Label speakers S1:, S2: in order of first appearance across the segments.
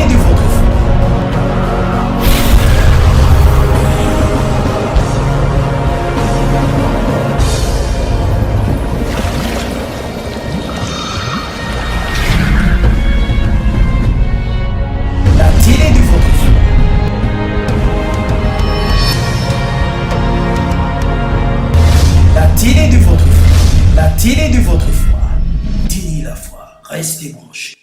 S1: télé de votre foi. La télé de votre foi. La télé de votre foi. La télé de votre foi. Télé la foi. Restez branchés.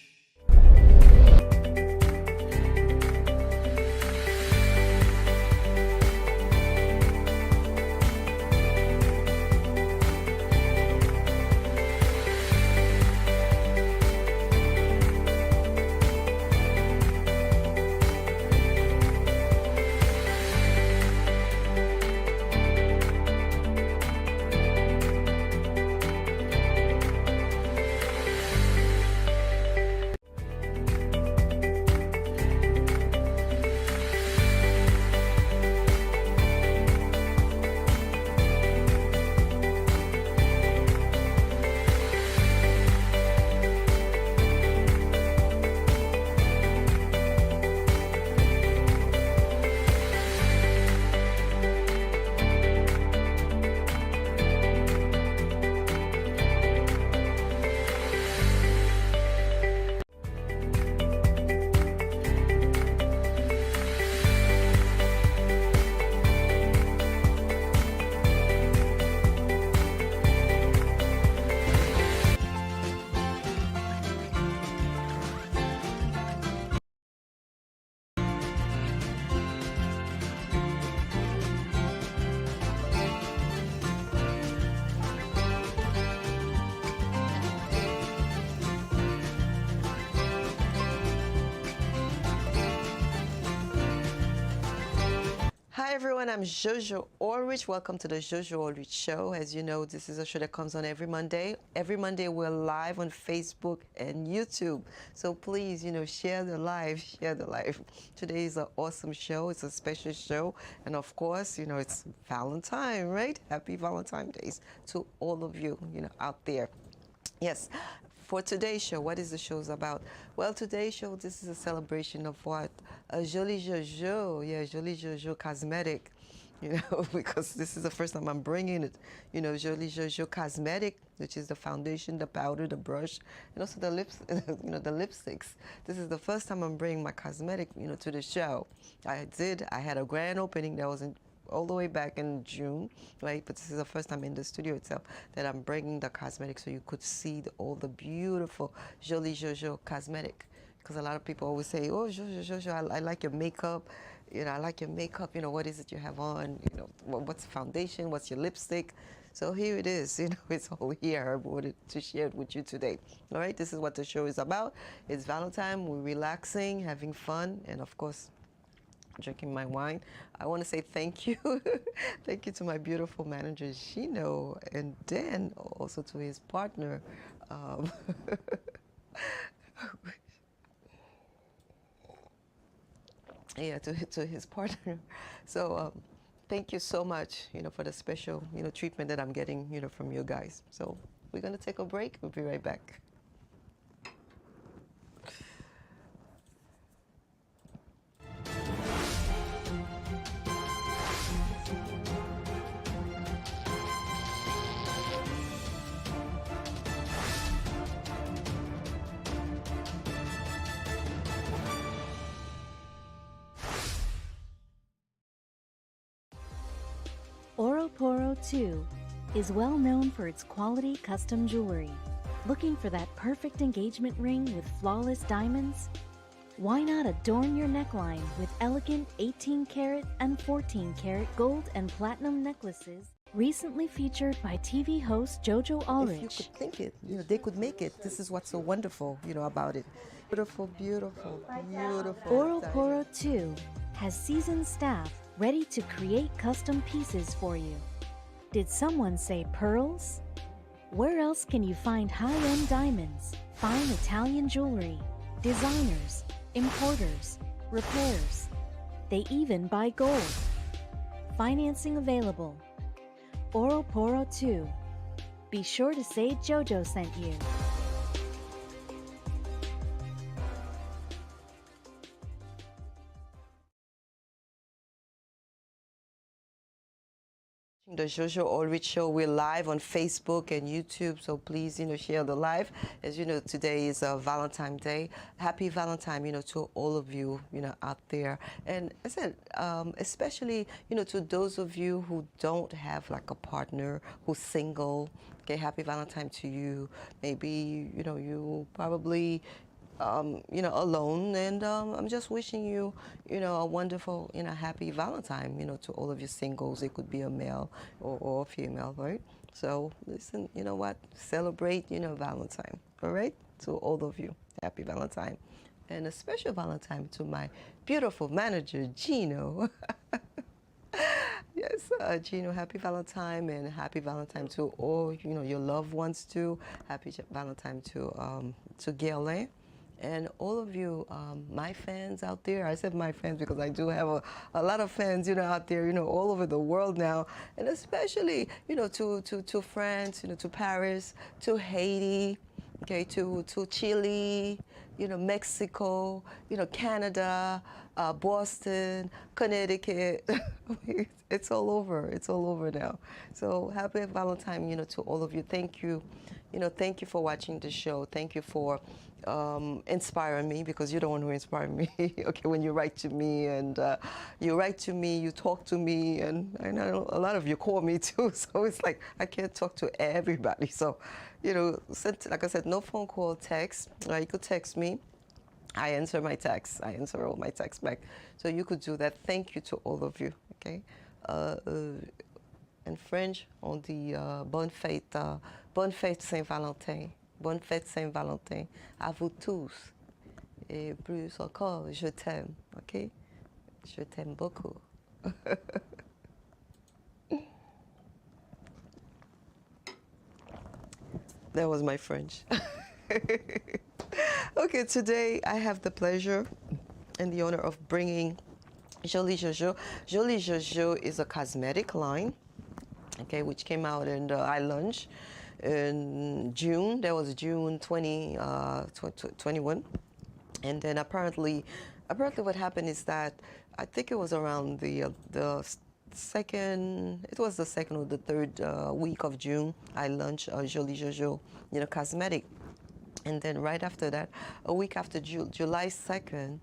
S2: Hi everyone, I'm Jojo Allrich. Welcome to the Jojo Allrich Show. As you know, this is a show that comes on every Monday. Every Monday we're live on Facebook and YouTube. So please, share the live, share the live. Today is an awesome show. It's a special show. And of course, it's Valentine, right? Happy Valentine's Days to all of you, out there. Yes. For today's show, what is the show about? Well, today's show, this is a celebration of what? Jolie Jojo, Jolie Jojo Cosmetic, because this is the first time I'm bringing it. Jolie Jojo Cosmetic, which is the foundation, the powder, the brush, and also the lips, the lipsticks. This is the first time I'm bringing my cosmetic, to the show. I had a grand opening that was all the way back in June, right? But this is the first time in the studio itself that I'm bringing the cosmetics so you could see all the beautiful Jolie Jojo cosmetic. Because a lot of people always say, oh, Jojo, I like your makeup. I like your makeup. What is it you have on? What's the foundation? What's your lipstick? So here it is. It's all here. I wanted to share it with you today. All right, this is what the show is about. It's Valentine. We're relaxing, having fun, and of course, drinking my wine. I want to say thank you. Thank you to my beautiful manager, Gino, and then also to his partner. To his partner. So thank you so much, for the special, treatment that I'm getting, from you guys. So we're going to take a break. We'll be right back.
S3: Poro 2 is well known for its quality custom jewelry. Looking for that perfect engagement ring with flawless diamonds? Why not adorn your neckline with elegant 18-karat and 14-karat gold and platinum necklaces? Recently featured by TV host Jojo Allrich.
S2: If you could think it, they could make it. This is what's so wonderful, about it. Beautiful, beautiful, beautiful.
S3: Poro 2 has seasoned staff ready to create custom pieces for you. Did someone say pearls? Where else can you find high-end diamonds, fine Italian jewelry, designers, importers, repairs? They even buy gold. Financing available. Poro 2. Be sure to say Jojo sent you.
S2: The Jojo Allrich Show. We're live on Facebook and YouTube, so please, share the live. As you know, today is Valentine's Day. Happy Valentine, to all of you, out there. And I said, especially, to those of you who don't have like a partner, who's single. Okay, happy Valentine to you. Maybe, you probably alone, and I'm just wishing you, a wonderful, happy Valentine, to all of you singles. It could be a male or a female, right? So listen, you know what? Celebrate, Valentine, all right? To all of you, happy Valentine. And a special Valentine to my beautiful manager, Gino. Yes, Gino, happy Valentine, and happy Valentine to all, your loved ones too. Happy Valentine to Galen. And all of you, my fans out there, I said my fans because I do have a lot of fans, out there, all over the world now. And especially, to France, to Paris, to Haiti, okay, to Chile, Mexico, Canada, Boston, Connecticut. It's all over. It's all over now. So happy Valentine, to all of you. Thank you. Thank you for watching the show. Thank you for inspiring me, because you're the one who inspired me. Okay, when you write to me, and you talk to me, and I know a lot of you call me too. So it's like I can't talk to everybody. So, like I said, no phone call, text. You could text me. I answer my texts. I answer all my texts back. So you could do that. Thank you to all of you. Okay. In French, on dit bonne fête Saint-Valentin. Bonne fête Saint-Valentin à vous tous. Et plus encore, je t'aime. Ok? Je t'aime beaucoup. That was my French. Okay, today I have the pleasure and the honor of bringing Jolie Jojo. Jolie Jojo is a cosmetic line, okay, which came out in I launched in June. That was June 2021. And then apparently what happened is that I think it was around the second or the third week of June, I launched Jolie Jojo, cosmetic. And then right after that, a week after July 2nd,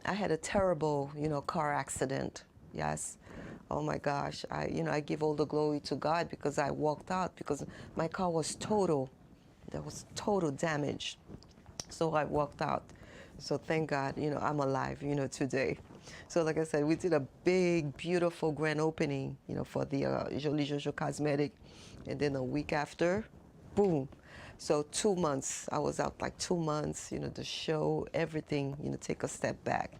S2: I had a terrible, car accident. Yes. Oh my gosh. I give all the glory to God, because I walked out because my car was total. There was total damage. So I walked out. So thank God, I'm alive, today. So like I said, we did a big, beautiful grand opening, for the Jolie Jojo cosmetic. And then a week after, boom. So 2 months, I was out like 2 months, the show, everything, take a step back.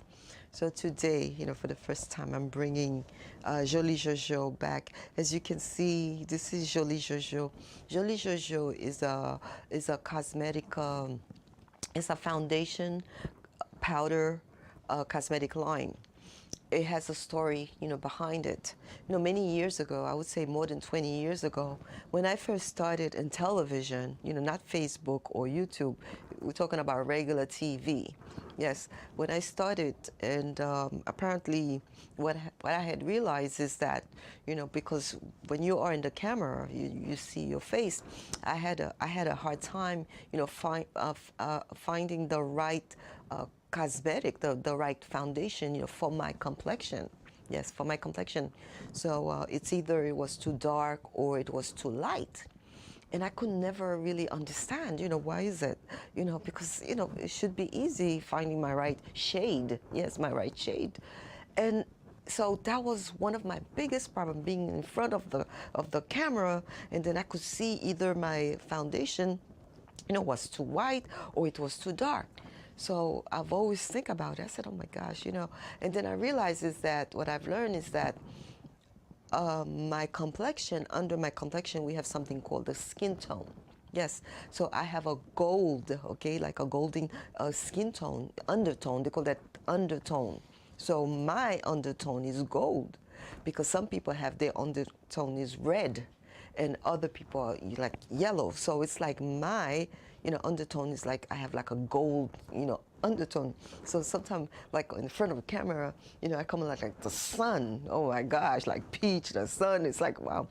S2: So today, for the first time, I'm bringing Jolie Jojo back. As you can see, this is Jolie Jojo. Jolie Jojo is a cosmetic, it's a foundation, powder, cosmetic line. It has a story, behind it. Many years ago, I would say more than 20 years ago, when I first started in television, not Facebook or YouTube, we're talking about regular TV. Yes, when I started, and apparently what I had realized is that, because when you are in the camera, you see your face. I had a hard time, finding the right cosmetic, the right foundation, for my complexion. Yes, for my complexion. So it's either it was too dark or it was too light. And I could never really understand, why is it? Because, it should be easy finding my right shade. Yes, my right shade. And so that was one of my biggest problems, being in front of the camera, and then I could see either my foundation, was too white or it was too dark. So I've always think about it. I said, oh my gosh, And then I realized is that what I've learned is that my complexion, under my complexion, we have something called the skin tone. Yes, so I have a gold, okay, like a golden skin tone, undertone. They call that undertone. So my undertone is gold, because some people have their undertone is red, and other people are like yellow. So it's like my, undertone is like I have like a gold, undertone. So sometimes, like in front of a camera, I come like the sun. Oh my gosh, like peach, the sun. It's like, wow.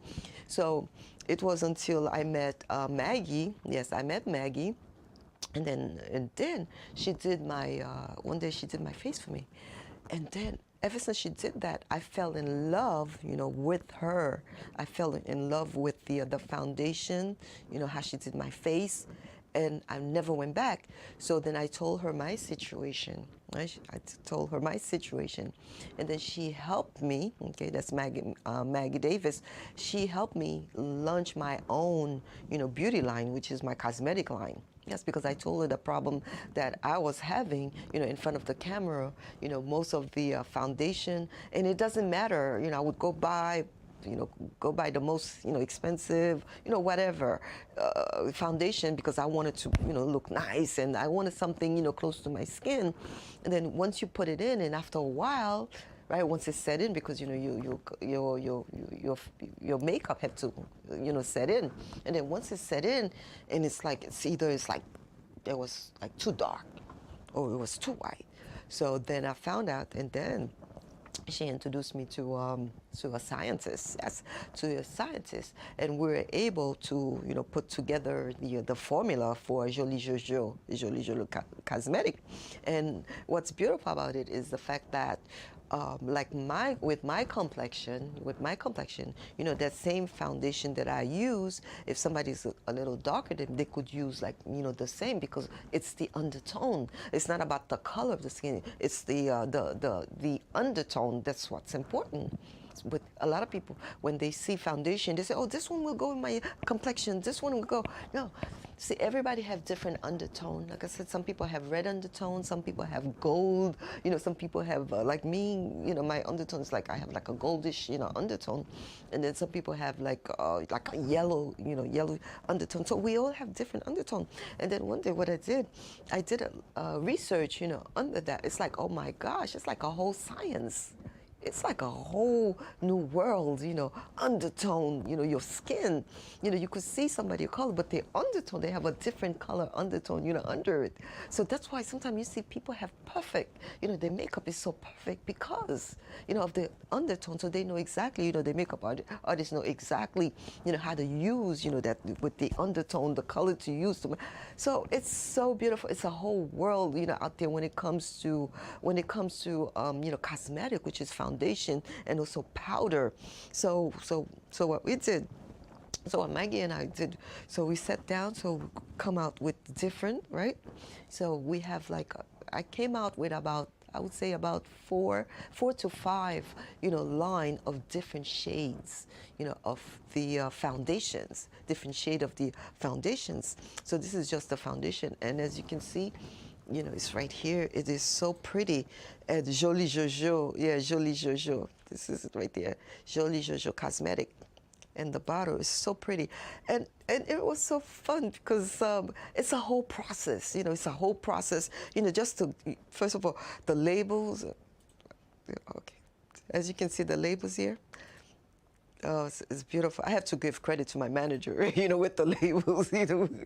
S2: So it was until I met Maggie. Yes, I met Maggie. And then she did my, one day she did my face for me. And then ever since she did that, I fell in love, with her. I fell in love with the foundation, how she did my face. And I never went back. So then I told her my situation. Right? I told her my situation. And then she helped me, okay, that's Maggie Davis. She helped me launch my own, beauty line, which is my cosmetic line. Yes, because I told her the problem that I was having, in front of the camera, most of the foundation, and it doesn't matter, I would go buy the most, expensive, whatever foundation, because I wanted to, look nice, and I wanted something, close to my skin. And then once you put it in, and after a while, right, once it's set in, because your makeup have to, set in, and then once it's set in, and it's like it was like too dark, or it was too white. So then I found out, and then she introduced me to a scientist, yes, to a scientist, and we were able to, put together the formula for Jojo cosmetic. And what's beautiful about it is the fact that, like with my complexion, that same foundation that I use, if somebody's a little darker, then they could use the same, because it's the undertone. It's not about the color of the skin. It's the undertone. That's what's important. With a lot of people, when they see foundation, they say, "Oh, this one will go in my complexion. This one will go." No, see, everybody have different undertone. Like I said, some people have red undertone. Some people have gold. Some people have like me. My undertone is like I have like a goldish, undertone, and then some people have like a yellow, yellow undertone. So we all have different undertone. And then one day, what I did a research, under that. It's like, oh my gosh, it's like a whole science. It's like a whole new world, undertone, your skin. You could see somebody of color, but their undertone, they have a different color undertone, under it. So that's why sometimes you see people have perfect, their makeup is so perfect because, of the undertone. So they know exactly, the makeup artists know exactly, how to use, that with the undertone, the color to use. So it's so beautiful. It's a whole world, out there when it comes to, cosmetic, which is foundation and also powder. So what we did, so what Maggie and I did, so we sat down, so we come out with different, right? So we have I came out with about, I would say about four to five, line of different shades, of the foundations, different shade of the foundations. So this is just the foundation, and as you can see, it's right here. It is so pretty. And Jolie Jojo, yeah, Jolie Jojo. This is it right there. Jolie Jojo cosmetic. And the bottle is so pretty. And it was so fun because it's a whole process. It's a whole process. Just to, first of all, the labels. Okay. As you can see, the labels here. Oh, it's beautiful. I have to give credit to my manager, with the labels.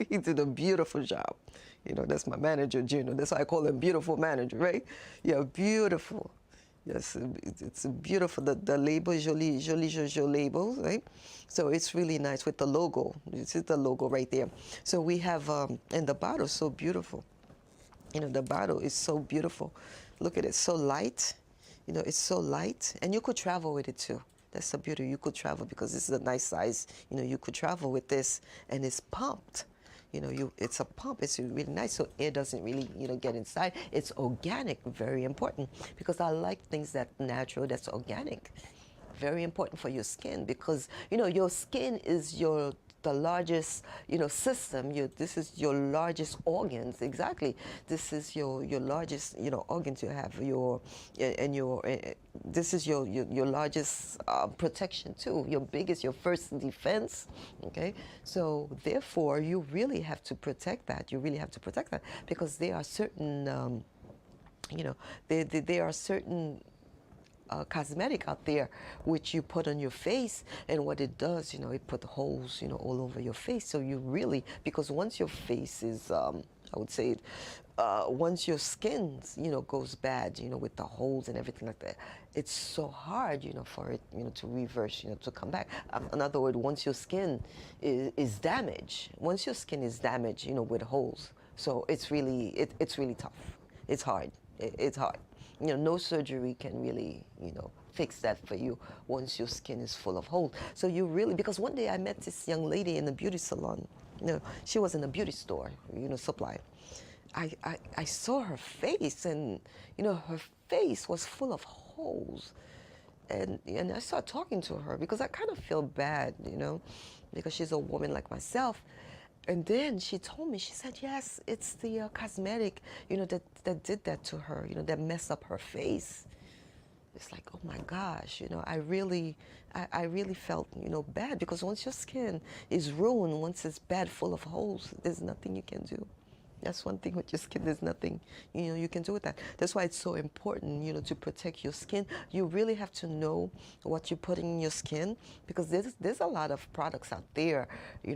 S2: He did a beautiful job. That's my manager, Juno. That's why I call him beautiful manager, right? Yeah, beautiful. Yes, it's beautiful. The label, Jolie Jojo label, right? So it's really nice with the logo. This is the logo right there. So we have, and the bottle is so beautiful. The bottle is so beautiful. Look at it, so light. It's so light, and you could travel with it too. That's the beauty. You could travel because this is a nice size. You could travel with this, and it's pumped. It's a pump. It's really nice, so air doesn't really, get inside. It's organic, very important, because I like things that natural, that's organic. Very important for your skin, because your skin is the largest, system. This is your largest organs. Exactly. This is your largest, organs you have. This is your largest protection too. Your first defense. Okay. So therefore, you really have to protect that. You really have to protect that, because there are certain, there are certain cosmetic out there which you put on your face, and what it does, it put holes, all over your face. So you really, because once your face is, I would say, once your skin, goes bad, with the holes and everything like that, it's so hard, for it, to reverse, to come back. In other words, once your skin is damaged, with holes, so it's really, it's really tough. It's hard. It's hard. No surgery can really, fix that for you once your skin is full of holes. So you really, because one day I met this young lady in a beauty salon. She was in a beauty store, supply. I saw her face, and her face was full of holes, and I started talking to her because I kind of feel bad, because she's a woman like myself. And then she told me, she said, yes, it's the cosmetic, that did that to her, that messed up her face. It's like, oh my gosh, I really felt, bad, because once your skin is ruined, once it's bad, full of holes, there's nothing you can do. That's one thing with your skin. There's nothing, you can do with that. That's why it's so important, to protect your skin. You really have to know what you're putting in your skin, because there's a lot of products out there,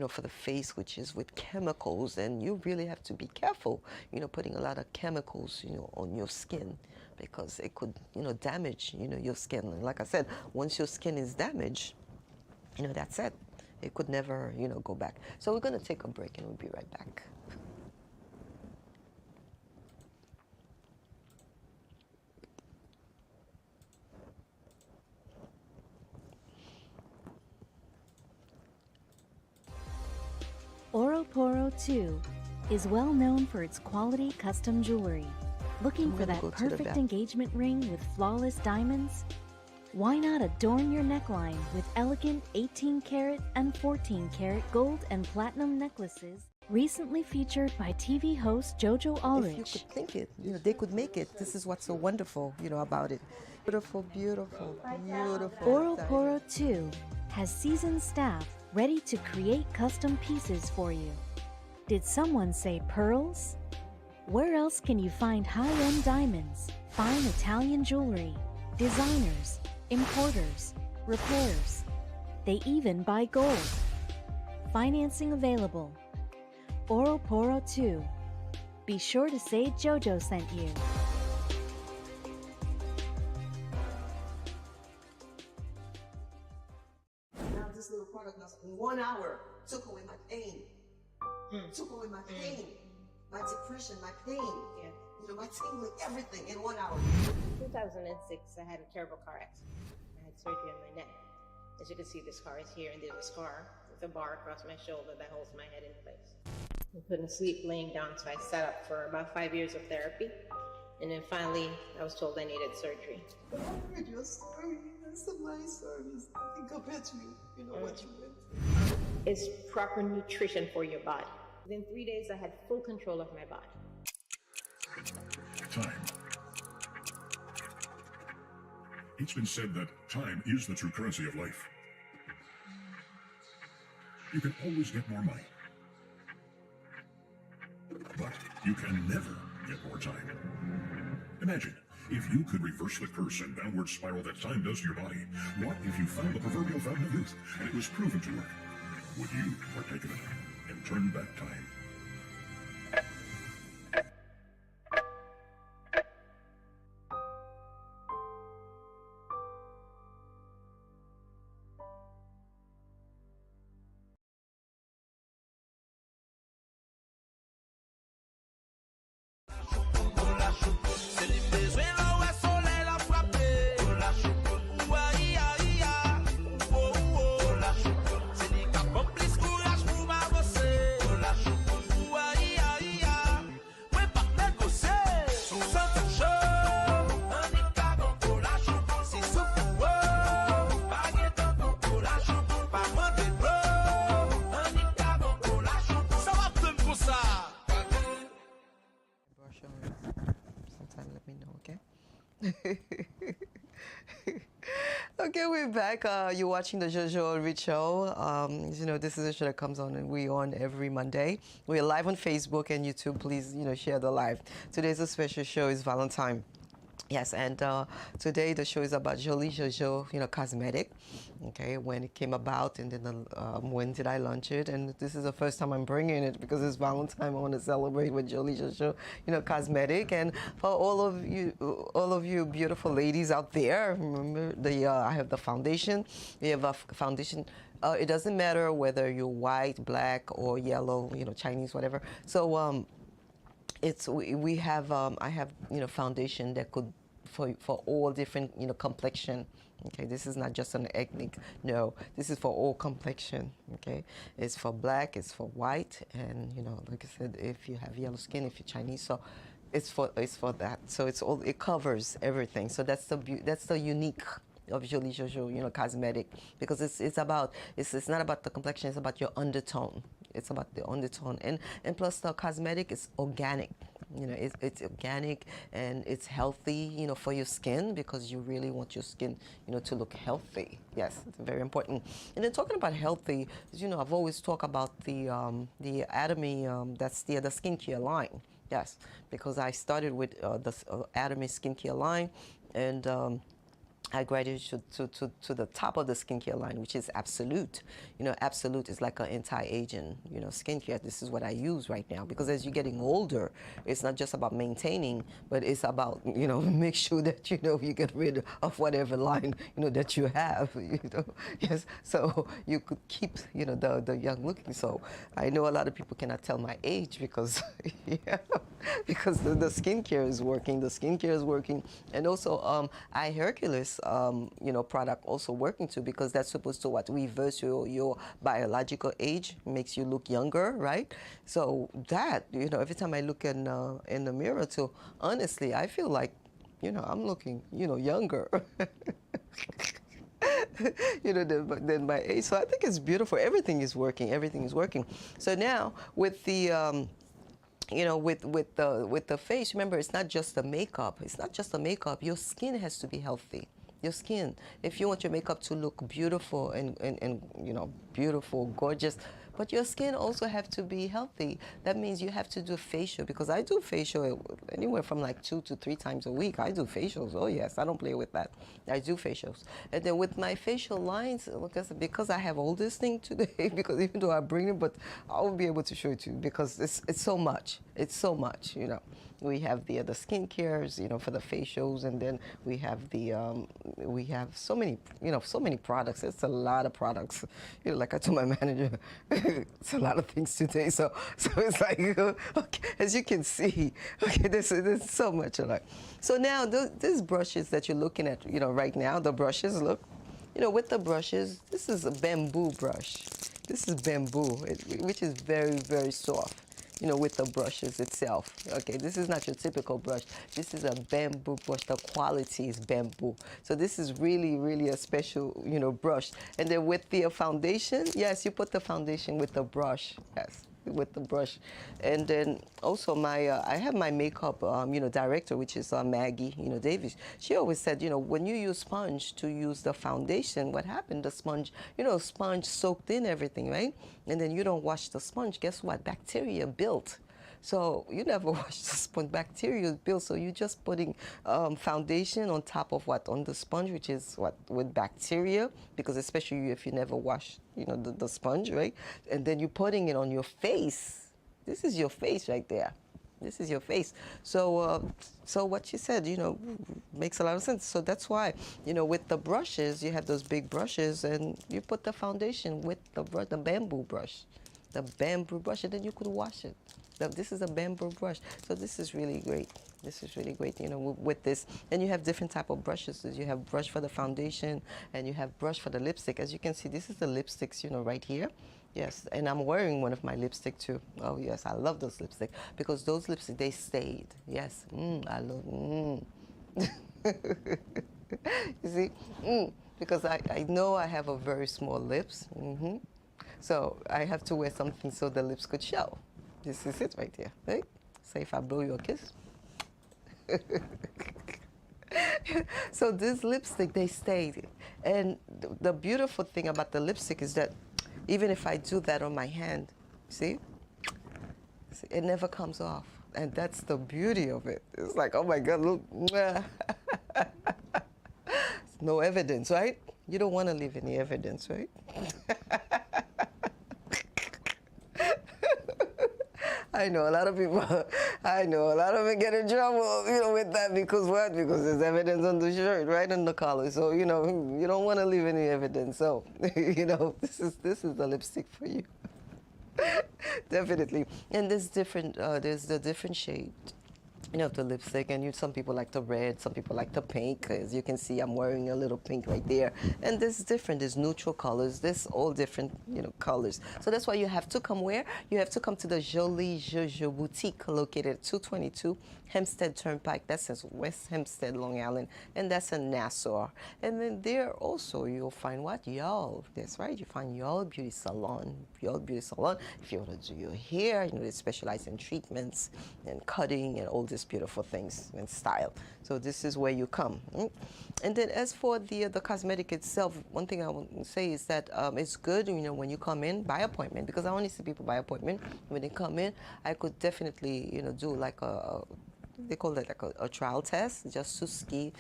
S2: for the face, which is with chemicals, and you really have to be careful, putting a lot of chemicals, on your skin, because it could, damage, your skin. And like I said, once your skin is damaged, that's it. It could never, go back. So we're going to take a break, and we'll be right back.
S3: Oroporo 2 is well known for its quality custom jewelry. Looking for that perfect engagement ring with flawless diamonds? Why not adorn your neckline with elegant 18-karat and 14-karat gold and platinum necklaces? Recently featured by TV host Jojo Allrich.
S2: If you could think it, they could make it. This is what's so wonderful, about it. Beautiful, beautiful, beautiful.
S3: Oroporo 2 has seasoned staff ready to create custom pieces for you. Did someone say pearls? Where else can you find high-end diamonds, fine Italian jewelry, designers, importers, repairs? They even buy gold. Financing available. Oroporo 2. Be sure to say Jojo sent you.
S2: Now this little product does in 1 hour took away my pain. Took away my pain, my depression, my pain. Yeah. My tingling, everything in 1 hour.
S4: 2006, I had a terrible car accident. I had surgery on my neck. As you can see, this scar is here, and there's a scar with a bar across my shoulder that holds my head in place. I couldn't sleep laying down, so I sat up for about 5 years of therapy. And then finally, I was told I needed surgery.
S2: I heard your story. That's my story. Nothing compared to what you went through.
S4: It's proper nutrition for your body. Within 3 days, I had full control of my body.
S5: Time. It's been said that time is the true currency of life. You can always get more money. But you can never get more time. Imagine if you could reverse the curse and downward spiral that time does to your body. What if you found the proverbial fountain of youth and it was proven to work? Would you partake of it and turn back time?
S2: Sometime let me know, okay? Okay, we're back. You're watching the Jojo Allrich Show. This is a show that comes on and we're on every Monday. We're live on Facebook and YouTube. Please, share the live. Today's a special show. It's Valentine. Yes, and today the show is about Jolie Jojo, cosmetic. Okay, when it came about, and then when did I launch it? And this is the first time I'm bringing it because it's Valentine. I want to celebrate with Jolie Jojo, cosmetic. And for all of you beautiful ladies out there, remember I have the foundation. We have a foundation. It doesn't matter whether you're white, black, or yellow, Chinese, whatever. So we have I have foundation that could for all different complexion. Okay, this is not just an ethnic. No, this is for all complexion. Okay, it's for black, it's for white, and like I said, if you have yellow skin, if you're Chinese, so it's for that. So it covers everything. So that's the unique of Jolie Jojo, cosmetic, because it's not about the complexion, it's about your undertone. It's about the undertone, and plus the cosmetic is organic. It's organic and it's healthy, for your skin, because you really want your skin, to look healthy. Yes, it's very important. And then talking about healthy, I've always talked about the AVEC, that's the skincare line. Yes, because I started with the AVEC skincare line, and I graduated to the top of the skincare line, which is Absolute. Absolute is like an anti-aging, skincare. This is what I use right now, because as you're getting older, it's not just about maintaining, but it's about, make sure that, you get rid of whatever line, that you have, Yes, so you could keep, the young looking. So I know a lot of people cannot tell my age because, because the skincare is working. The skincare is working. And also, I Hercules, product also working too, because that's supposed to reverse your biological age, makes you look younger, right? So that, every time I look in the mirror too, honestly, I feel like, I'm looking, younger. Than my age. So I think it's beautiful. Everything is working. Everything is working. So now with the with the face, remember, it's not just the makeup. It's not just the makeup. Your skin has to be healthy. Your skin. If you want your makeup to look beautiful and beautiful, gorgeous, but your skin also have to be healthy. That means you have to do facial, because I do facial anywhere from like 2 to 3 times a week. I do facials. Oh yes, I don't play with that. I do facials. And then with my facial lines, because I have all this thing today, because even though I bring it, but I won't be able to show it to you because it's so much. It's so much, We have the skincare, for the facials, and then we have we have so many products. It's a lot of products. Like I told my manager, it's a lot of things today. So it's like, okay, as you can see, okay, there's so much of that. So now these brushes that you're looking at, right now, the brushes, look, with the brushes, this is a bamboo brush. This is bamboo, which is very, very soft. With the brushes itself. Okay, this is not your typical brush. This is a bamboo brush. The quality is bamboo. So this is really, really a special, brush. And then with the foundation, yes, you put the foundation with the brush. Yes, with the brush. And then also I have my makeup, director, which is Maggie, Davis. She always said, when you use sponge to use the foundation, what happened? The sponge, sponge soaked in everything, right? And then you don't wash the sponge. Guess what? Bacteria built. So you never wash the sponge. Bacteria built. So you're just putting foundation on top of what? On the sponge, which is what? With bacteria, because especially if you never wash, the sponge, right? And then you're putting it on your face. This is your face right there. This is your face. So so what she said, makes a lot of sense. So that's why, with the brushes, you have those big brushes, and you put the foundation with the bamboo brush. The bamboo brush, and then you could wash it. This is a bamboo brush. So this is really great. This is really great, with this. And you have different type of brushes. So you have brush for the foundation, and you have brush for the lipstick. As you can see, this is the lipsticks, right here. Yes, and I'm wearing one of my lipstick too. Oh yes, I love those lipstick, because those lipstick, they stayed. Yes, I love. You see, because I know I have a very small lips. So I have to wear something so the lips could show. This is it right here, right? So if I blow you a kiss. So this lipstick, they stayed. And the beautiful thing about the lipstick is that even if I do that on my hand, see, it never comes off. And that's the beauty of it. It's like, oh my God, look. No evidence, right? You don't want to leave any evidence, right? I know a lot of people. I know a lot of them get in trouble, with that because what? Because there's evidence on the shirt, right, on the collar. So you don't want to leave any evidence. So this is the lipstick for you. Definitely. And there's different. There's the different shade. Of the lipstick, and some people like the red, some people like the pink. As you can see, I'm wearing a little pink right there. And this is different. There's neutral colors. There's all different, colors. So that's why you have to come where? You have to come to the Jolie Jojo boutique located at 222 Hempstead Turnpike. That's in West Hempstead, Long Island, and that's in Nassau. And then there also you'll find what? Y'all. That's right. You find Y'all Beauty Salon. Y'all Beauty Salon. If you want to do your hair, they specialize in treatments and cutting and all these beautiful things and style. So this is where you come. And then as for the cosmetic itself, one thing I want to say is that it's good, when you come in by appointment, because I only see people by appointment. When they come in, I could definitely, do like they call it like a trial test, just to see,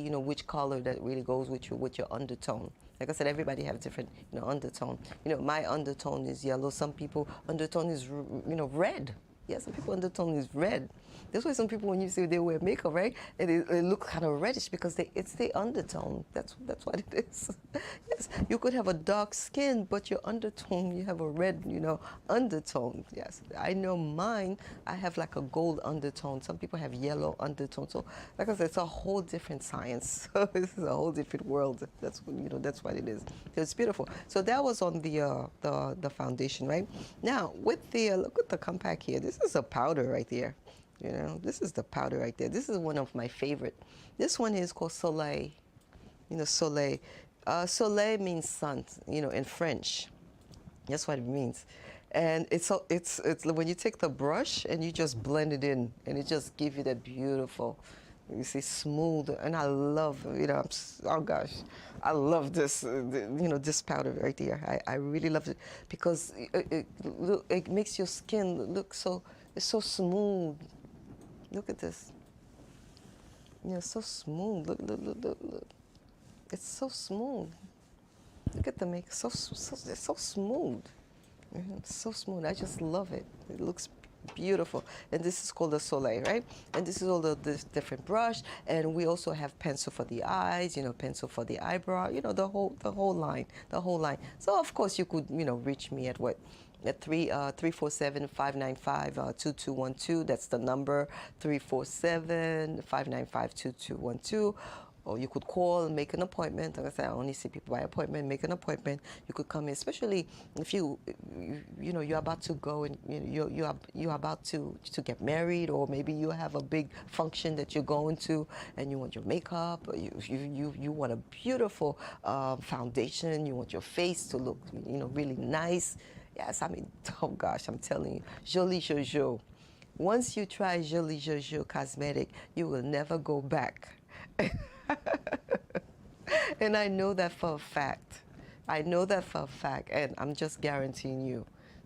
S2: which color that really goes with your undertone. Like I said, everybody have different, undertone. My undertone is yellow. Some people undertone is, red. Yeah, some people undertone is red. That's why some people, when you see they wear makeup, right, it looks kind of reddish because it's the undertone. That's what it is. Yes, you could have a dark skin, but your undertone, you have a red, undertone. Yes, I know mine. I have like a gold undertone. Some people have yellow undertone. So, like I said, it's a whole different science. This is a whole different world. That's that's what it is. So it's beautiful. So that was on the foundation, right? Now with the look at the compact here. This is a powder right there. This is the powder right there. This is one of my favorite. This one is called Soleil. Soleil. Soleil means sun, in French. That's what it means. And it's when you take the brush and you just blend it in, and it just gives you that beautiful, you see, smooth. And I love, oh gosh, I love this, this powder right here. I really love it because it makes your skin look it's so smooth. Look at this. So smooth. Look. It's so smooth. Look at the makeup. It's so smooth. It's so smooth. I just love it. It looks beautiful. And this is called the Soleil, right? And this is all this different brush. And we also have pencil for the eyes, pencil for the eyebrow, the whole line. So of course you could, reach me at what? At 347-595-2212. That's the number, 347-595-2212. Or you could call and make an appointment. Like I said, I only see people by appointment. Make an appointment. You could come in, especially if you're about to go and you're about to get married, or maybe you have a big function that you're going to, and you want your makeup. Or you want a beautiful foundation. You want your face to look really nice. Yes, oh gosh, I'm telling you, Jolie Jojo. Once you try Jolie Jojo cosmetic, you will never go back. And I know that for a fact. And I'm just guaranteeing you.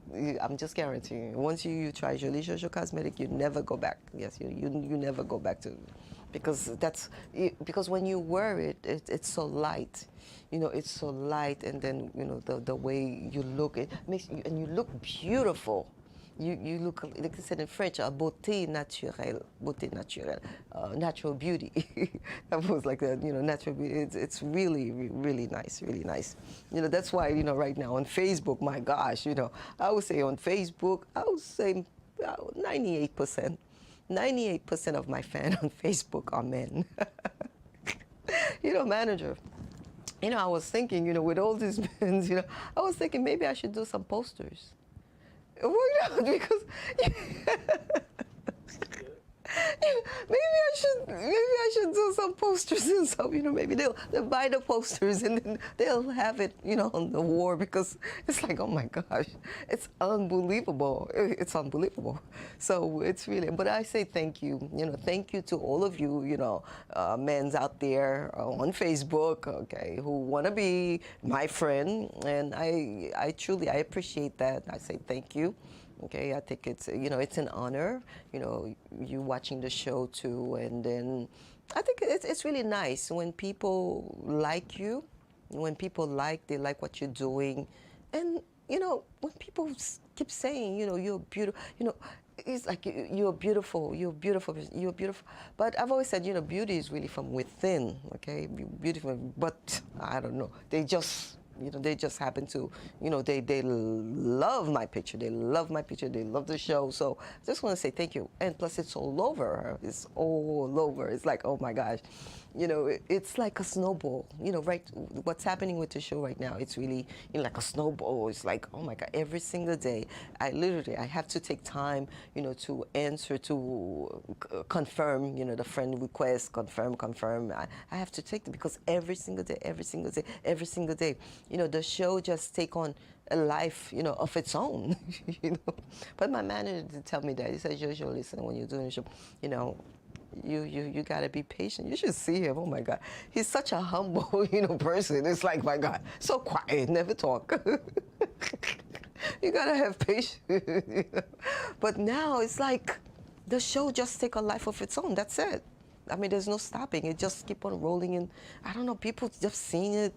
S2: Once you try Jolie Jojo cosmetic, you never go back. Yes, you never go back to, because when you wear it, it's so light. It's so light, and then the way you look, it makes you, and you look beautiful. You look, like I said in French, beauté naturelle, natural beauty. That was like that, natural beauty. It's really, really nice, really nice. That's why, right now on Facebook, my gosh, I would say on Facebook, 98%. 98% of my fans on Facebook are men. Manager. I was thinking, with all these men, I was thinking maybe I should do some posters. Because maybe I should do some posters and stuff. Maybe they'll buy the posters and then they'll have it, on the wall, because it's like, oh my gosh, it's unbelievable. It's unbelievable. So it's really, but I say thank you. Thank you to all of you, men's out there on Facebook, okay, who want to be my friend, and I truly appreciate that. I say thank you. Okay, I think it's, you know, it's an honor, you know, you watching the show too. And then I think it's really nice when people like you, when people they like what you're doing. And, you know, when people keep saying, you know, you're beautiful, you know, it's like you're beautiful, you're beautiful, you're beautiful. But I've always said, you know, beauty is really from within, okay? Beautiful, but I don't know. They just, you know, they just happen to, you know, they love my picture. They love my picture. They love the show. So I just want to say thank you. And plus, it's all over. It's all over. It's like, oh my gosh, you know, it's like a snowball. You know, right? What's happening with the show right now? It's really, you know, like a snowball. It's like, oh my God, every single day, I have to take time, you know, to answer, to confirm, you know, the friend request, confirm. I have to take it because every single day, you know, the show just take on a life, you know, of its own, you know. But my manager did tell me that. He said, Jojo, listen, when you're doing the show, you know, you gotta be patient. You should see him. Oh my God, he's such a humble, you know, person. It's like, my God, so quiet, never talk. You gotta have patience. You know? But now it's like the show just take a life of its own. That's it. I mean, there's no stopping. It just keep on rolling, and I don't know. People just seeing it.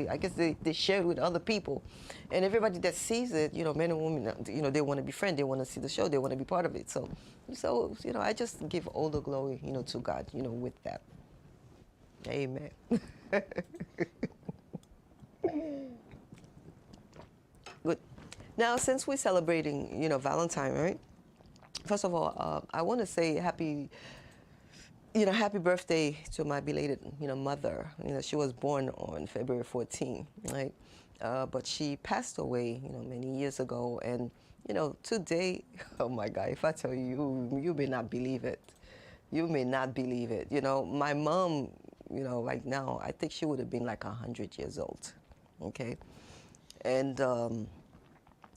S2: I guess they share it with other people, and everybody that sees it, you know, men and women, you know, they want to be friends. They want to see the show. They want to be part of it. So, you know, I just give all the glory, you know, to God, you know, with that. Amen. Good. Now, since we're celebrating, you know, Valentine, right? First of all, I want to say happy birthday to my belated, you know, mother. You know, she was born on February 14, right? But she passed away, you know, many years ago. And, you know, today, oh my God, if I tell you, you may not believe it. You may not believe it. You know, my mom, you know, right now, I think she would have been like 100 years old, okay? And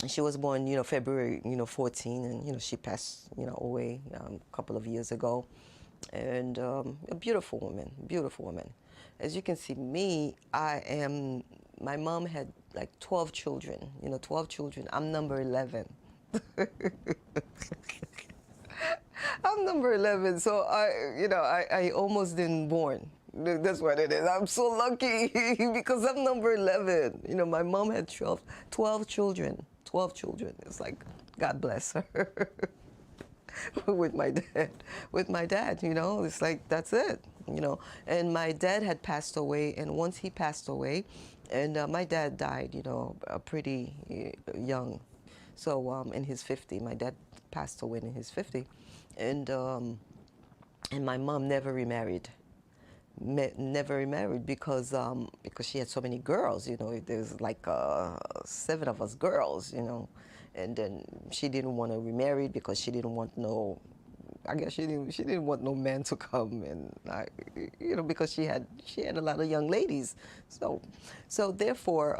S2: she was born, you know, February, you know, 14, and, you know, she passed, you know, away a couple of years ago. And a beautiful woman. As you can see, my mom had like 12 children, you know, 12 children. I'm number 11. I'm number 11, so I almost didn't born. That's what it is. I'm so lucky because I'm number 11. You know, my mom had 12 children. 12 children. It's like, God bless her. with my dad, you know, it's like, that's it, you know. And my dad had passed away, and once he passed away, and my dad died, you know, pretty young. So in his 50, my dad passed away in his 50, and my mom never remarried. Never remarried because she had so many girls, you know. There's like 7 of us girls, you know. And then she didn't want to remarry because she didn't want she didn't want no man to come, and you know, because she had a lot of young ladies. So therefore,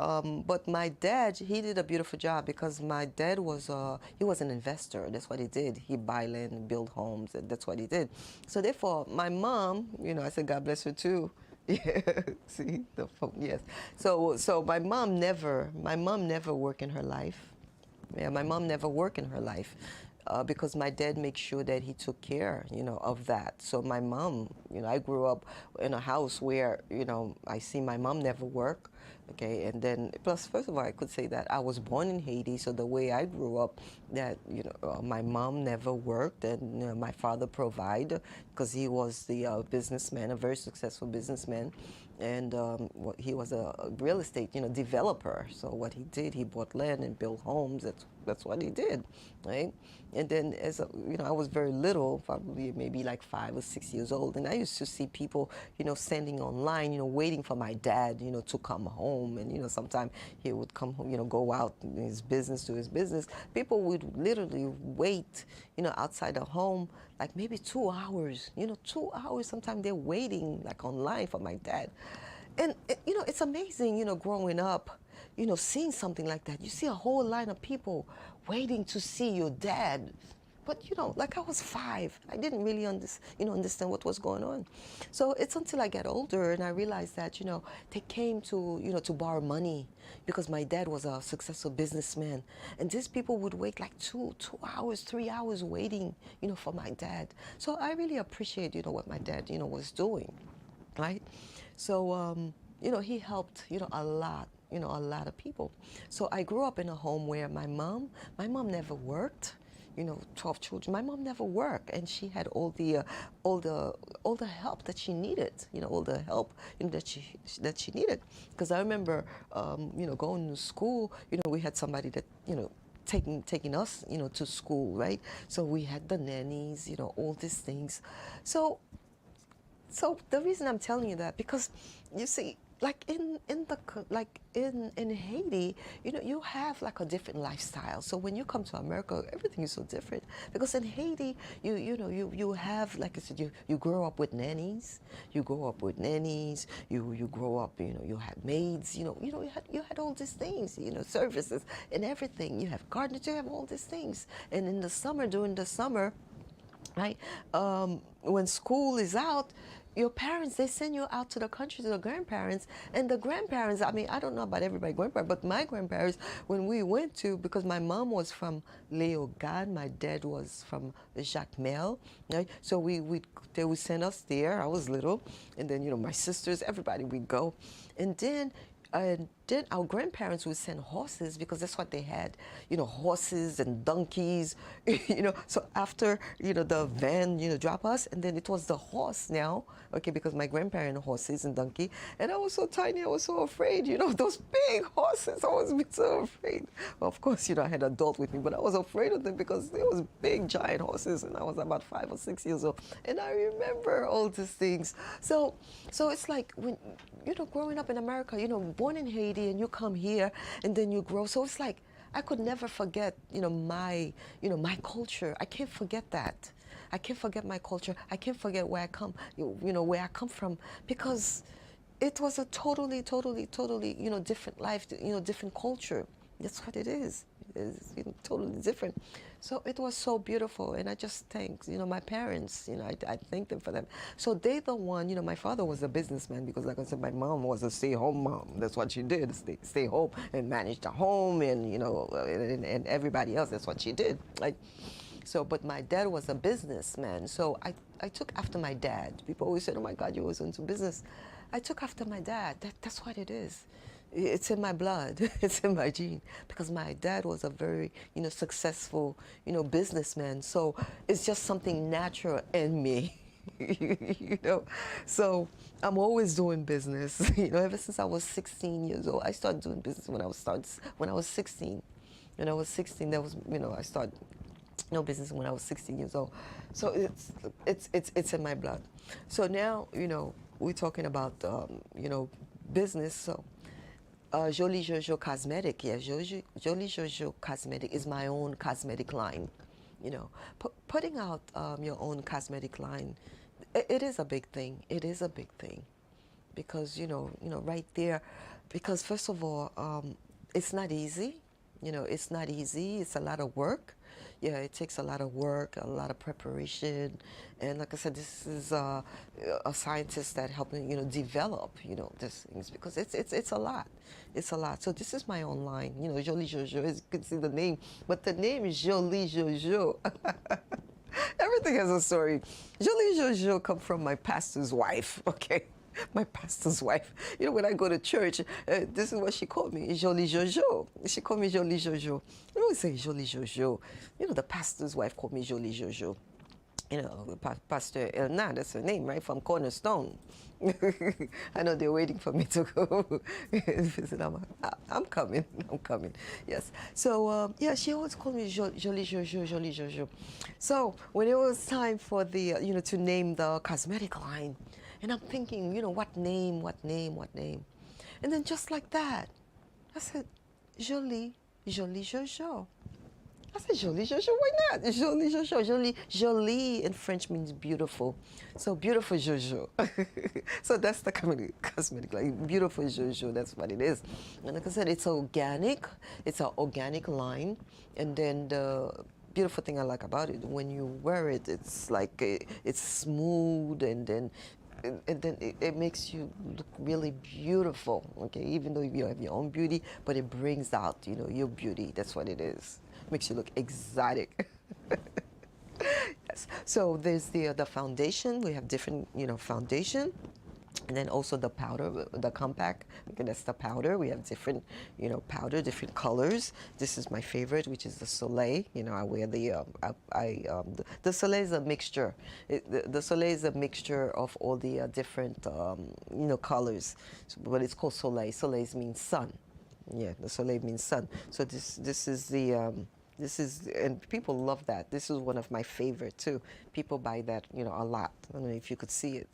S2: but my dad, he did a beautiful job because my dad was he was an investor. That's what he did. He buy land and build homes, and that's what he did. So therefore, my mom, you know, I said God bless her too. Yeah, see the phone. Yes. So my mom never worked in her life. Yeah, my mom never worked in her life because my dad makes sure that he took care, you know, of that. So my mom, you know, I grew up in a house where, you know, I see my mom never work. Okay, and then plus, first of all, I could say that I was born in Haiti, so the way I grew up, that, you know, my mom never worked, and, you know, my father provided because he was the businessman, a very successful businessman, and he was a real estate, you know, developer. So what he did, he bought land and built homes. That's what he did, right? And then you know, I was very little, probably maybe like 5 or 6 years old, and I used to see people, you know, standing online, you know, waiting for my dad, you know, to come home. And, you know, sometimes he would come home, you know, go out in his business, to his business. People would literally wait, you know, outside the home, like maybe 2 hours, you know, 2 hours. Sometimes they're waiting like online for my dad. And, you know, it's amazing, you know, growing up, you know, seeing something like that. You see a whole line of people waiting to see your dad. but you know, like I was 5. I didn't really understand what was going on. So it's until I get older and I realized that, you know, they came to, you know, to borrow money because my dad was a successful businessman. And these people would wait like 2 hours, 3 hours waiting, you know, for my dad. So I really appreciate, you know, what my dad, you know, was doing, right? So, you know, he helped, you know, a lot of people. So I grew up in a home where my mom never worked. You know, 12 children. My mom never worked, and she had all the help that she needed. You know, all the help, you know, that she needed. Because I remember, you know, going to school. You know, we had somebody that, you know, taking us, you know, to school, right? So we had the nannies, you know, all these things. So the reason I'm telling you that, because you see, like in Haiti, you know, you have like a different lifestyle. So when you come to America, everything is so different. Because in Haiti, you have, like I said, you grow up with nannies. You grow up with nannies. You grow up, you know, you had maids. You had all these things, you know, services and everything. You have gardeners. You have all these things. And in the summer, during the summer, right, when school is out, your parents, they send you out to the country to the grandparents. And the grandparents, I mean, I don't know about everybody's grandparents, but my grandparents, when we went to, because my mom was from Léogane, my dad was from Jacmel, right? So they would send us there. I was little. And then, you know, my sisters, everybody would go. And then our grandparents would send horses, because that's what they had, you know, horses and donkeys, you know. So after, you know, the van, you know, drop us, and then it was the horse now, okay, because my grandparents horses and donkey, and I was so tiny, I was so afraid, you know, those big horses, I was so afraid. Well, of course, you know, I had an adult with me, but I was afraid of them because they was big, giant horses, and I was about 5 or 6 years old, and I remember all these things. So it's like, when, you know, growing up in America, you know, born in Haiti, and you come here, and then you grow. So it's like, I could never forget, you know, my culture. I can't forget that. I can't forget my culture. I can't forget where I come, you know, where I come from, because it was a totally, you know, different life, you know, different culture. That's what it is. It's, you know, totally different. So it was so beautiful, and I just thank, you know, my parents, you know, I thank them for them. So they the one, you know, my father was a businessman, because like I said, my mom was a stay-home mom. That's what she did, stay home and manage the home, and, you know, and everybody else, that's what she did. Like, so, but my dad was a businessman, so I took after my dad. People always said, oh my God, you was into business. I took after my dad. That's what it is. It's in my blood. It's in my gene, because my dad was a very, you know, successful, you know, businessman. So it's just something natural in me, you know. So I'm always doing business. You know, ever since I was 16 years old, I started doing business when I was 16. When I was 16, that was, you know, I started no business when I was 16 years old. So it's in my blood. So now, you know, we're talking about, you know, business. So Jolie Jojo Cosmetic, yeah, Jolie Jojo Cosmetic is my own cosmetic line. You know, putting out your own cosmetic line, it is a big thing. It is a big thing, because you know, right there, because first of all, it's not easy. You know, it's not easy. It's a lot of work. Yeah, it takes a lot of work, a lot of preparation, and like I said, this is a scientist that helping, you know, develop, you know, these things, because it's a lot. It's a lot. So this is my own line, you know, Jolie Jojo. As you can see the name, but the name is Jolie Jojo. Everything has a story. Jolie Jojo come from my pastor's wife. Okay. My pastor's wife. You know, when I go to church, this is what she called me, Jolie Jojo. She called me Jolie Jojo. I always say Jolie Jojo. You know, the pastor's wife called me Jolie Jojo. You know, Pastor Elna, that's her name, right, from Cornerstone. I know they're waiting for me to go visit. I'm coming, yes. So, yeah, she always called me Jolie Jojo, Jolie Jojo. So, when it was time for the, you know, to name the cosmetic line, and I'm thinking, you know, what name? And then just like that, I said, Jolie Jojo. I said, Jolie Jojo, why not? Jolie Jojo. Jolie in French means beautiful. So beautiful Jojo. So that's the cosmetic line, beautiful Jojo, that's what it is. And like I said, it's organic. It's an organic line. And then beautiful thing I like about it, when you wear it, it's like it's smooth, and then it makes you look really beautiful. Okay, even though you have your own beauty, but it brings out, your beauty. That's what it is. Makes you look exotic. Yes. So there's the foundation. We have different, foundation. And then also the powder, the compact. Okay, that's the powder. We have different, powder, different colors. This is my favorite, which is the Soleil. I wear the Soleil is a mixture. The Soleil is a mixture of all the different, colors. But it's called Soleil. Soleil means sun. Yeah, the Soleil means sun. So this is the. And people love that. This is one of my favorite too. People buy that, a lot. I don't know if you could see it.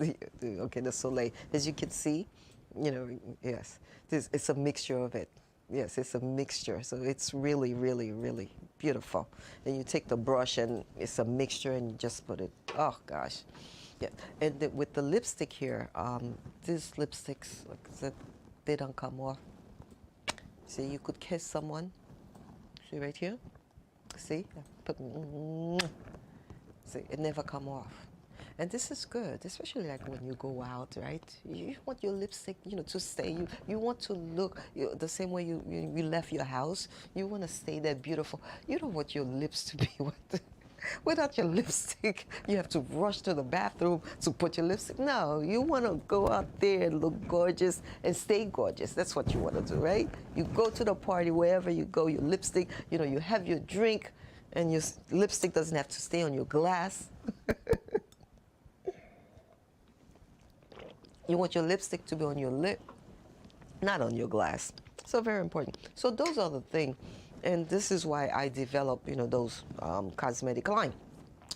S2: Okay, the Soleil. As you can see, yes, it's a mixture of it. Yes, it's a mixture. So it's really, really, really beautiful. And you take the brush and it's a mixture and you just put it, oh gosh. Yeah, and with the lipstick here, these lipsticks, like I said, they don't come off. See, you could kiss someone. See right here? See, see, it never come off. And this is good, especially like when you go out, right? You want your lipstick, to stay. You want to look the same way you left your house. You want to stay there beautiful. You don't want your lips to be without your lipstick. You have to rush to the bathroom to put your lipstick. No, you want to go out there and look gorgeous and stay gorgeous. That's what you want to do, right? You go to the party, wherever you go, your lipstick, you have your drink, and your lipstick doesn't have to stay on your glass. You want your lipstick to be on your lip, not on your glass. So very important. So those are the things. And this is why I develop, those cosmetic line.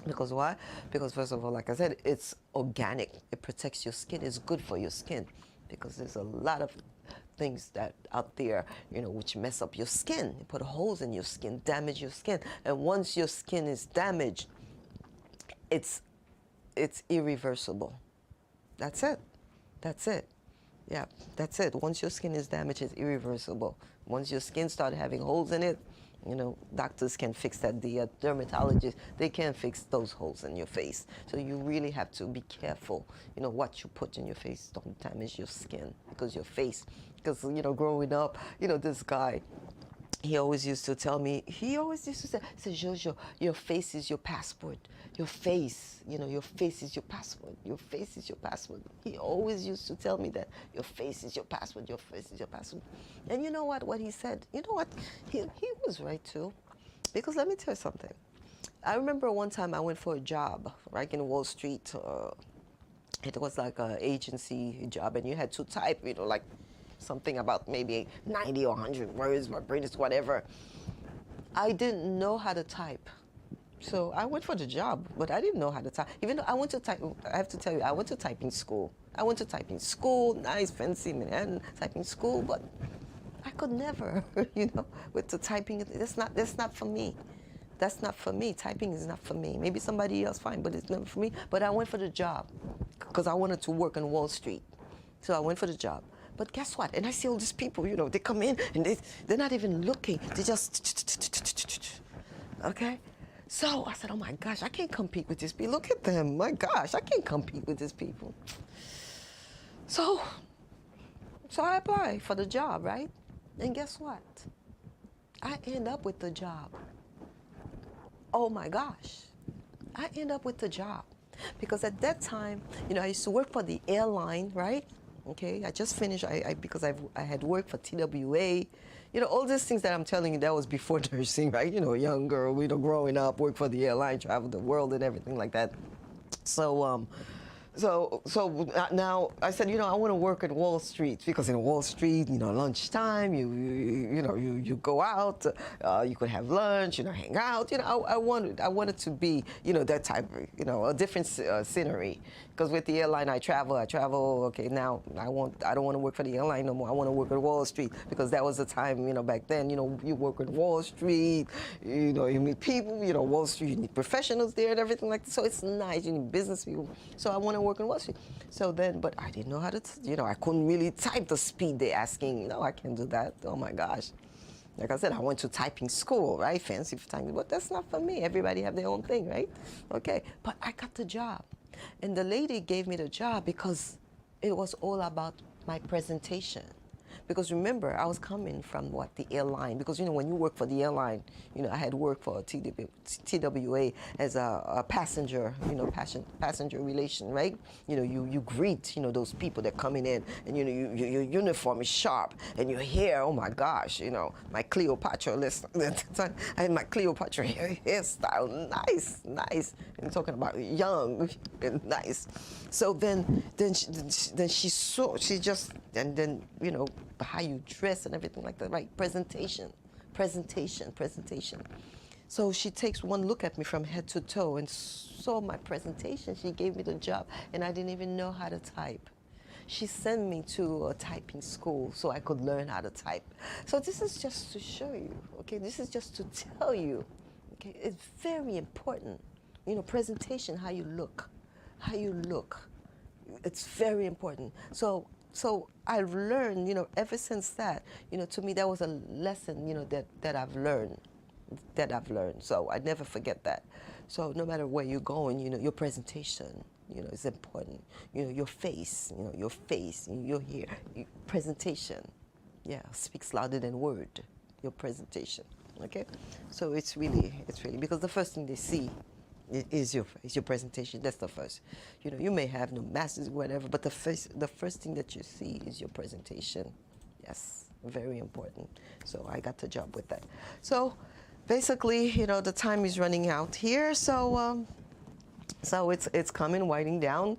S2: Because why? Because first of all, like I said, it's organic. It protects your skin. It's good for your skin. Because there's a lot of things that out there, which mess up your skin. You put holes in your skin, damage your skin. And once your skin is damaged, it's irreversible. That's it. That's it. Yeah, that's it. Once your skin is damaged, it's irreversible. Once your skin starts having holes in it, doctors can fix that. The dermatologists, they can't fix those holes in your face. So you really have to be careful, what you put in your face. Don't damage your skin, because your face, because, growing up, this guy, he always used to tell me, say, Jojo, your face is your passport. Your face, your face is your passport. Your face is your passport. He always used to tell me that your face is your passport. Your face is your passport. And you know what he said? You know what? He was right too. Because let me tell you something. I remember one time I went for a job, right in Wall Street. It was like an agency job, and you had to type, like something about maybe 90 or 100 words, my brain is whatever. I didn't know how to type. So I went for the job, but I didn't know how to type. Even though I went to type, I have to tell you, I went to typing school. Nice, fancy man, typing school, but I could never, with the typing, that's not for me. That's not for me. Typing is not for me. Maybe somebody else, fine, but it's never for me. But I went for the job because I wanted to work on Wall Street. So I went for the job. But guess what? And I see all these people, they come in and they're not even looking. They just, okay? So I said, oh my gosh, I can't compete with these people. Look at them. My gosh, I can't compete with these people. So I applied for the job, right? And guess what? I end up with the job. Oh my gosh. I end up with the job. Because at that time, I used to work for the airline, right? Okay, I just finished, because I had worked for TWA. All these things that I'm telling you, that was before nursing, right? Young girl, growing up, work for the airline, travel the world and everything like that. So now I said, I want to work at Wall Street, because in Wall Street, lunchtime, you go out, you could have lunch, hang out. I wanted to be, that type of, a different scenery. Because with the airline, I travel. Okay, now I don't want to work for the airline no more. I want to work at Wall Street, because that was the time, back then, you work at Wall Street, you meet people, Wall Street, you need professionals there and everything like that. So it's nice, you need business people. So I want to work in Wall Street. So then, but I didn't know how to, I couldn't really type the speed they're asking. No, I can't do that. Oh my gosh. Like I said, I went to typing school, right? Fancy for typing, but that's not for me. Everybody have their own thing, right? Okay, but I got the job. And the lady gave me the job because it was all about my presentation. Because remember, I was coming from the airline. Because, when you work for the airline, I had worked for TWA as a passenger, passenger relation, right? You greet, those people that coming in, and, your uniform is sharp, and your hair, oh my gosh, my Cleopatra, I had my Cleopatra hairstyle, nice. I'm talking about young and nice. So then she saw, and then, how you dress and everything like that, right? Presentation. So she takes one look at me from head to toe and saw my presentation. She gave me the job, and I didn't even know how to type. She sent me to a typing school so I could learn how to type. So this is just to show you, okay? This is just to tell you, okay? It's very important. Presentation, how you look. It's very important. So I've learned, ever since that, to me that was a lesson, that I've learned. So I never forget that. So no matter where you're going, your presentation, is important. Your face, your hair, presentation, speaks louder than word. Your presentation, okay? So it's really because the first thing they see is your presentation. That's the first. You may have no masters, whatever, but the first thing that you see is your presentation. Yes, very important. So I got the job with that. So basically, the time is running out here. So it's coming, winding down.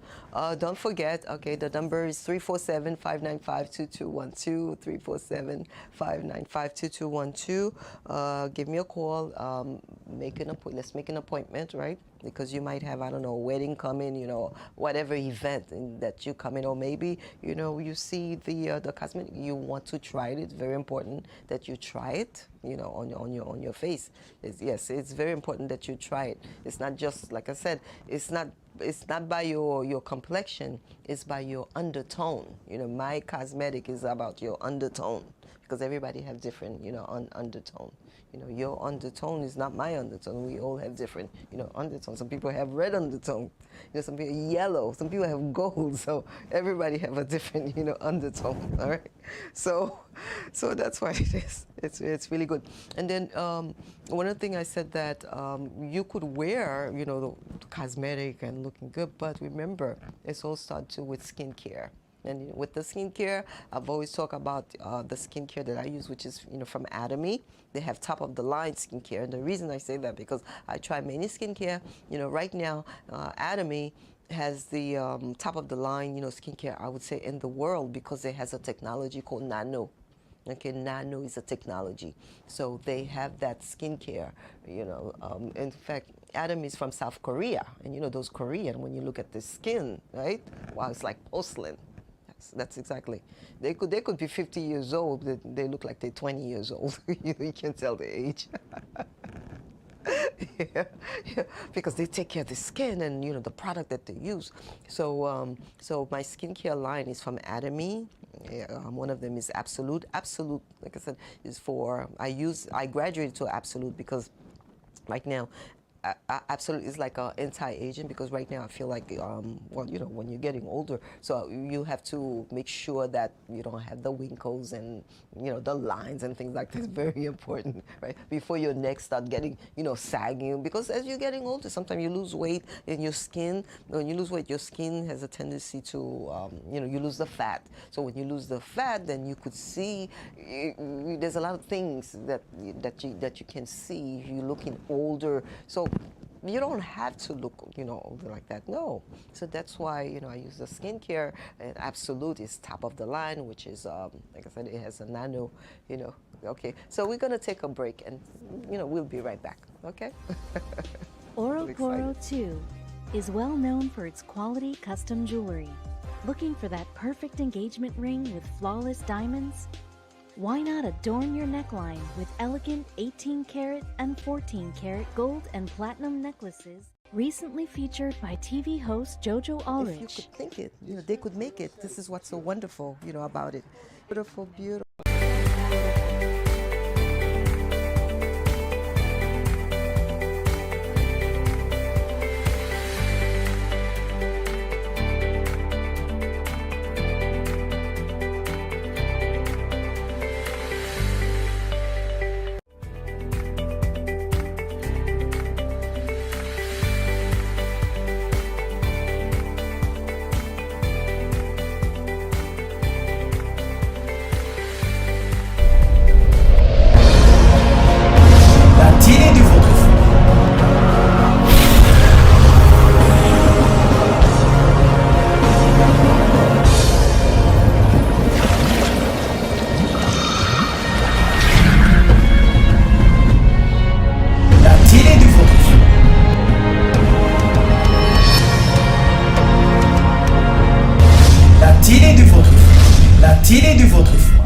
S2: Don't forget, okay, the number is 347-595-2212, 347-595-2212. Give me a call. Let's make an appointment, right? Because you might have, I don't know, a wedding coming, whatever event that you come in, or maybe, you see the cosmetic, you want to try it. It's very important that you try it, on your face. It's very important that you try it. It's not just, like I said, it's not by your complexion, it's by your undertone. My cosmetic is about your undertone, because everybody have different, undertone. Your undertone is not my undertone. We all have different, undertones. Some people have red undertone. Some people yellow. Some people have gold. So everybody have a different, undertone. All right. So that's why it is. It's really good. And then one of the things I said that you could wear, the cosmetic and looking good, but remember, it's all started with skincare. And with the skincare, I've always talked about the skincare that I use, which is from AVEC. They have top of the line skincare, and the reason I say that because I try many skincare. Right now, AVEC has the top of the line, skincare, I would say, in the world, because it has a technology called nano. Okay, nano is a technology, so they have that skincare. In fact, AVEC is from South Korea, and those Korean, when you look at the skin, right? Wow, it's like porcelain. That's exactly. They could be 50 years old. They look like they're 20 years old. You can tell the age. yeah, because they take care of the skin and the product that they use. So my skincare line is from AVEC. One of them is Absolute. Absolute, like I said, is for I graduated to Absolute because right now. Absolute is like an anti-aging, because right now I feel like, when you're getting older, so you have to make sure that you don't have the wrinkles and, the lines and things like that. It's very important, right? Before your neck start getting, sagging, because as you're getting older, sometimes you lose weight in your skin. When you lose weight, your skin has a tendency to, you lose the fat. So when you lose the fat, then you could see, there's a lot of things that you can see if you're looking older. So you don't have to look, older like that. No. So that's why, I use the skincare, and Absolute is top of the line, which is, like I said, it has a nano, Okay. So we're going to take a break, and, we'll be right back. Okay?
S3: Oroporo 2 is well known for its quality custom jewelry. Looking for that perfect engagement ring with flawless diamonds? Why not adorn your neckline with elegant 18-karat and 14-karat gold and platinum necklaces? Recently featured by TV host Jojo Allrich.
S2: If you could think it, they could make it. This is what's so wonderful, about it. Beautiful, beautiful.
S1: matinée de votre foi.